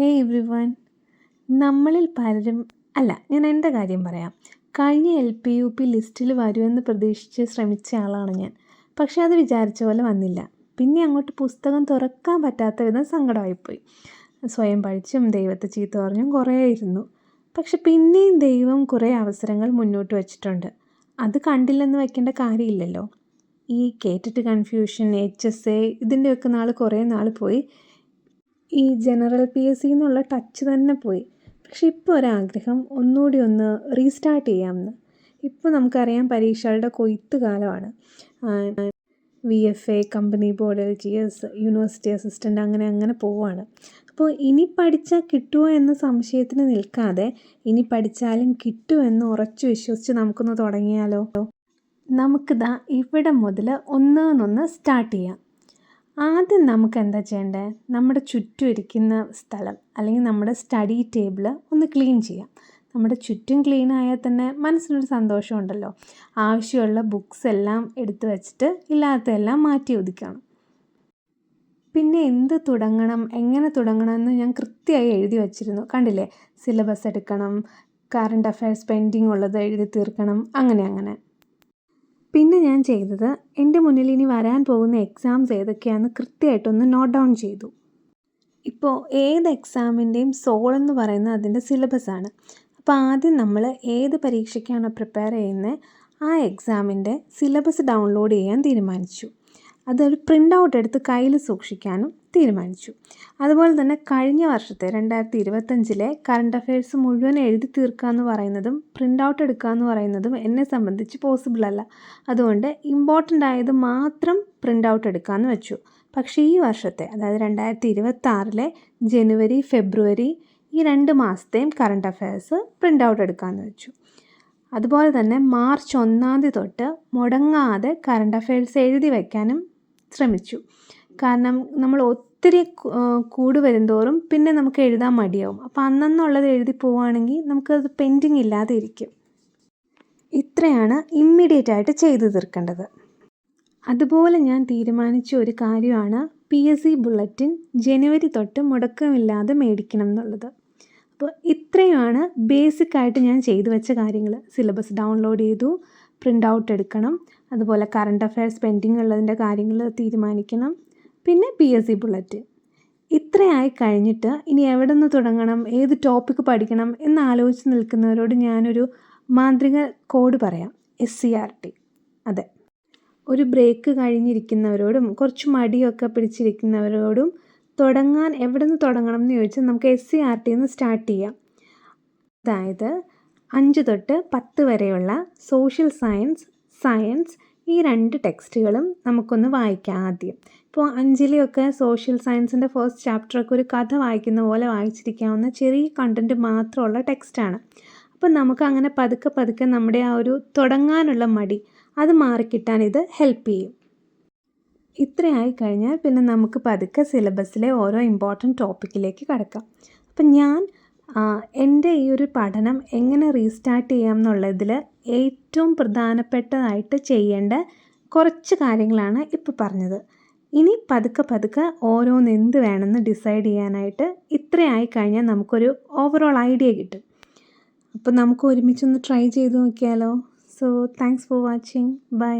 ഹേ everyone, നമ്മളിൽ പലരും ഞാൻ എൻ്റെ കാര്യം പറയാം. കഴിഞ്ഞ LP, UP ലിസ്റ്റിൽ വരുമെന്ന് പ്രതീക്ഷിച്ച് ശ്രമിച്ച ആളാണ് ഞാൻ. പക്ഷേ അത് വിചാരിച്ച പോലെ വന്നില്ല. പിന്നെ അങ്ങോട്ട് പുസ്തകം തുറക്കാൻ പറ്റാത്ത വിധം സങ്കടമായിപ്പോയി. സ്വയം പഴിച്ചും ദൈവത്തെ ചീത്ത പറഞ്ഞും കുറേ ഇരുന്നു. പക്ഷെ പിന്നെയും ദൈവം കുറേ അവസരങ്ങൾ മുന്നോട്ട് വച്ചിട്ടുണ്ട്. അത് കണ്ടില്ലെന്ന് വയ്ക്കേണ്ട കാര്യമില്ലല്ലോ. ഈ കേട്ടിട്ട് കൺഫ്യൂഷൻ, HSA ഇതിൻ്റെയൊക്കെ കുറേ നാൾ പോയി. ഈ ജനറൽ PSC എന്നുള്ള ടച്ച് തന്നെ പോയി. പക്ഷെ ഇപ്പോൾ ഒരാഗ്രഹം ഒന്നുകൂടി ഒന്ന് റീസ്റ്റാർട്ട് ചെയ്യാമെന്ന്. ഇപ്പോൾ നമുക്കറിയാം പരീക്ഷകളുടെ കൊയ്ത്ത് കാലമാണ്. VFA, company board, LGS, university assistant അങ്ങനെ പോവുകയാണ്. അപ്പോൾ ഇനി പഠിച്ചാൽ കിട്ടുമോ എന്ന സംശയത്തിന് നിൽക്കാതെ ഇനി പഠിച്ചാലും കിട്ടുമെന്ന് ഉറച്ചു വിശ്വസിച്ച് നമുക്കൊന്ന് തുടങ്ങിയാലോ? നമുക്കിതാ ഇവിടെ മുതൽ ഒന്നൊന്ന് സ്റ്റാർട്ട് ചെയ്യാം. ആദ്യം നമുക്ക് എന്താ ചെയ്യേണ്ടത്? നമ്മുടെ ചുറ്റും ഇരിക്കുന്ന സ്ഥലം അല്ലെങ്കിൽ നമ്മുടെ സ്റ്റഡി ടേബിൾ ഒന്ന് ക്ലീൻ ചെയ്യാം. നമ്മുടെ ചുറ്റും ക്ലീൻ ആയാൽ തന്നെ മനസ്സിനൊരു സന്തോഷമുണ്ടല്ലോ. ആവശ്യമുള്ള ബുക്സ് എല്ലാം എടുത്തു വച്ചിട്ട് ഇല്ലാത്തതെല്ലാം മാറ്റി ഒതുക്കണം. പിന്നെ എന്ത് തുടങ്ങണം, എങ്ങനെ തുടങ്ങണം എന്ന് ഞാൻ കൃത്യമായി എഴുതി വച്ചിരുന്നു. കണ്ടില്ലേ? സിലബസ് എടുക്കണം, കറണ്ട് അഫയേഴ്സ് പെൻഡിങ് ഉള്ളത് എഴുതി തീർക്കണം, അങ്ങനെ. പിന്നെ ഞാൻ ചെയ്തത് എൻ്റെ മുന്നിൽ ഇനി വരാൻ പോകുന്ന എക്സാംസ് ഏതൊക്കെയാണെന്ന് കൃത്യമായിട്ടൊന്ന് നോട്ട് ഡൗൺ ചെയ്തു. ഇപ്പോൾ ഏത് എക്സാമിൻ്റെയും സോൾ എന്ന് പറയുന്നത് അതിൻ്റെ സിലബസാണ്. അപ്പോൾ ആദ്യം നമ്മൾ ഏത് പരീക്ഷയ്ക്കാണോ പ്രിപ്പയർ ചെയ്യുന്നത് ആ എക്സാമിൻ്റെ സിലബസ് ഡൗൺലോഡ് ചെയ്യാൻ തീരുമാനിച്ചു. അതൊരു പ്രിൻ്റ് ഔട്ട് എടുത്ത് കയ്യിൽ സൂക്ഷിക്കാനും തീരുമാനിച്ചു. അതുപോലെ തന്നെ കഴിഞ്ഞ വർഷത്തെ 2025 കറണ്ട് അഫയേഴ്സ് മുഴുവൻ എഴുതി തീർക്കുക എന്ന് പറയുന്നതും പ്രിൻ്റ് ഔട്ട് എടുക്കുക എന്ന് പറയുന്നതും എന്നെ സംബന്ധിച്ച് പോസിബിൾ അല്ല. അതുകൊണ്ട് ഇമ്പോർട്ടൻ്റ് ആയത് മാത്രം പ്രിൻ്റ് ഔട്ട് എടുക്കാമെന്ന് വെച്ചു. പക്ഷേ ഈ വർഷത്തെ, അതായത് 2026 ജനുവരി, ഫെബ്രുവരി ഈ 2 മാസത്തെയും കറണ്ട് അഫയേഴ്സ് പ്രിൻ്റ് ഔട്ട് എടുക്കാമെന്ന് വെച്ചു. അതുപോലെ തന്നെ മാർച്ച് 1 തൊട്ട് മുടങ്ങാതെ കറണ്ട് അഫയേഴ്സ് എഴുതി വയ്ക്കാനും ശ്രമിച്ചു. കാരണം നമ്മൾ ഒത്തിരി കൂടി വരുന്തോറും പിന്നെ നമുക്ക് എഴുതാൻ മടിയാവും. അപ്പോൾ അന്നുള്ളത് എഴുതി പോവുകയാണെങ്കിൽ നമുക്കത് പെൻഡിങ് ഇല്ലാതെ ഇരിക്കും. ഇത്രയാണ് ഇമ്മീഡിയറ്റ് ആയിട്ട് ചെയ്തു തീർക്കേണ്ടത്. അതുപോലെ ഞാൻ തീരുമാനിച്ച ഒരു കാര്യമാണ് PSC ബുള്ളറ്റിൻ ജനുവരി തൊട്ട് മുടക്കമില്ലാതെ മേടിക്കണം എന്നുള്ളത്. അപ്പോൾ ഇത്രയുമാണ് ബേസിക്കായിട്ട് ഞാൻ ചെയ്തു വെച്ച കാര്യങ്ങൾ. സിലബസ് ഡൗൺലോഡ് ചെയ്തു, പ്രിൻ്റ് ഔട്ട് എടുക്കണം, അതുപോലെ കറണ്ട് അഫയേഴ്സ് പെൻഡിങ് ഉള്ളതിൻ്റെ കാര്യങ്ങൾ തീരുമാനിക്കണം, പിന്നെ PSC ബുള്ളറ്റിൻ. ഇത്രയായി കഴിഞ്ഞിട്ട് ഇനി എവിടെ നിന്ന് തുടങ്ങണം, ഏത് ടോപ്പിക്ക് പഠിക്കണം എന്നാലോചിച്ച് നിൽക്കുന്നവരോട് ഞാനൊരു മാന്ത്രിക കോഡ് പറയാം. SCERT. അതെ, ഒരു ബ്രേക്ക് കഴിഞ്ഞിരിക്കുന്നവരോടും കുറച്ച് മടിയൊക്കെ പിടിച്ചിരിക്കുന്നവരോടും തുടങ്ങാൻ എവിടെ നിന്ന് തുടങ്ങണം എന്ന് ചോദിച്ചാൽ നമുക്ക് SCERT സ്റ്റാർട്ട് ചെയ്യാം. അതായത് 5 തൊട്ട് 10 വരെയുള്ള സോഷ്യൽ സയൻസ് ഈ 2 ടെക്സ്റ്റുകളും നമുക്കൊന്ന് വായിക്കാം ആദ്യം. ഇപ്പോൾ 5ലെയൊക്കെ സോഷ്യൽ സയൻസിൻ്റെ ഫസ്റ്റ് ചാപ്റ്ററൊക്കെ ഒരു കഥ വായിക്കുന്ന പോലെ വായിച്ചിരിക്കാവുന്ന ചെറിയ കണ്ടൻറ്റ് മാത്രമുള്ള ടെക്സ്റ്റാണ്. അപ്പം നമുക്ക് അങ്ങനെ പതുക്കെ നമ്മുടെ ആ ഒരു തുടങ്ങാനുള്ള മടി അത് മാറിക്കിട്ടാൻ ഇത് ഹെൽപ്പ് ചെയ്യും. ഇത്രയായി കഴിഞ്ഞാൽ പിന്നെ നമുക്ക് പതുക്കെ സിലബസിലെ ഓരോ ഇമ്പോർട്ടൻറ്റ് ടോപ്പിക്കിലേക്ക് കടക്കാം. അപ്പം ഞാൻ എൻ്റെ ഈ ഒരു പഠനം എങ്ങനെ റീസ്റ്റാർട്ട് ചെയ്യാം എന്നുള്ളതിൽ ഏറ്റവും പ്രധാനപ്പെട്ടതായിട്ട് ചെയ്യേണ്ട കുറച്ച് കാര്യങ്ങളാണ് ഇപ്പോൾ പറഞ്ഞത്. ഇനി പതുക്കെ ഓരോന്ന് എന്ത് വേണമെന്ന് ഡിസൈഡ് ചെയ്യാനായിട്ട് ഇത്രയായി കഴിഞ്ഞാൽ നമുക്കൊരു ഓവറോൾ ഐഡിയ കിട്ടും. അപ്പോൾ നമുക്ക് ഒരുമിച്ചൊന്ന് ട്രൈ ചെയ്ത് നോക്കിയാലോ? So thanks for watching. By.